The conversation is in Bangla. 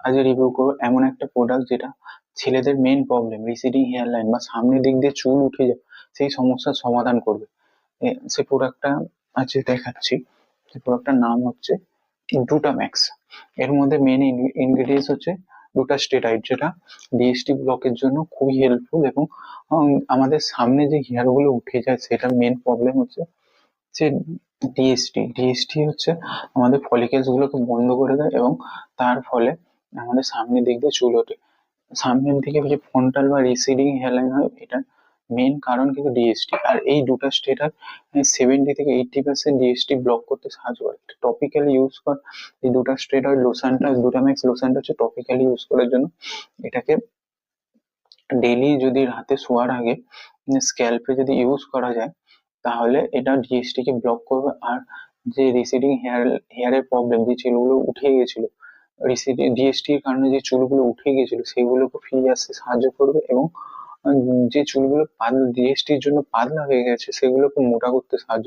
আজ রিভিউ করবো এমন একটা প্রোডাক্ট যেটা ছেলেদের men problem receding hair line বা সামনের দিক দিয়ে চুল উঠে যায়, সেই সমস্যার সমাধান করবে। সে প্রোডাক্টটা আজ দেখাচ্ছি। সেই প্রোডাক্টটার নাম হচ্ছে গ্লুটাম্যাক্স। এর মধ্যে মেন ইনগ্রেডিয়েন্টস হচ্ছে গ্লুটাস্টেরাইড, যেটা ডিএসটি ব্লকের জন্য খুবই হেল্পফুল। এবং আমাদের সামনে যে হেয়ার গুলো উঠে যায় সেটার মেন প্রবলেম হচ্ছে যে ডিএসটি হচ্ছে আমাদের ফলিকেলস গুলোকে বন্ধ করে দেয়, এবং তার ফলে আমাদের সামনের দিক দিয়ে চুল ওঠে। সামনের দিকে যে ফ্রন্টাল বা রিসিডিং হেয়ারলাইন হয়, এটা মেন কারণ কিন্তু ডিএসটি। আর এই দুটো স্টেটার 70 থেকে 80% ডিএসটি ব্লক করতে সাহায্য করে। টপিক্যালি ইউজ কর এই দুটো স্টেরয়েড লোশনটা, গ্লুটাম্যাক্স লোশনটা হচ্ছে টপিক্যালি ইউজ করার জন্য। এটাকে ডেইলি যদি রাতে শোয়ার আগে স্ক্যাল্পে যদি ইউজ করা যায়, তাহলে এটা ডিএসটি কে ব্লক করবে। আর যে রিসিডিং হেয়ারের প্রবলেম, যে চুলগুলো উঠে গেছিল ডিএসটি এর কারণে, যে চুলগুলো উঠে গেছিল সেগুলোকে ফিরে আসতে সাহায্য করবে। এবং যে চুলগুলো ডিএসটির জন্য পাতলা হয়ে গেছে সেগুলোকে মোটা করতে সাহায্য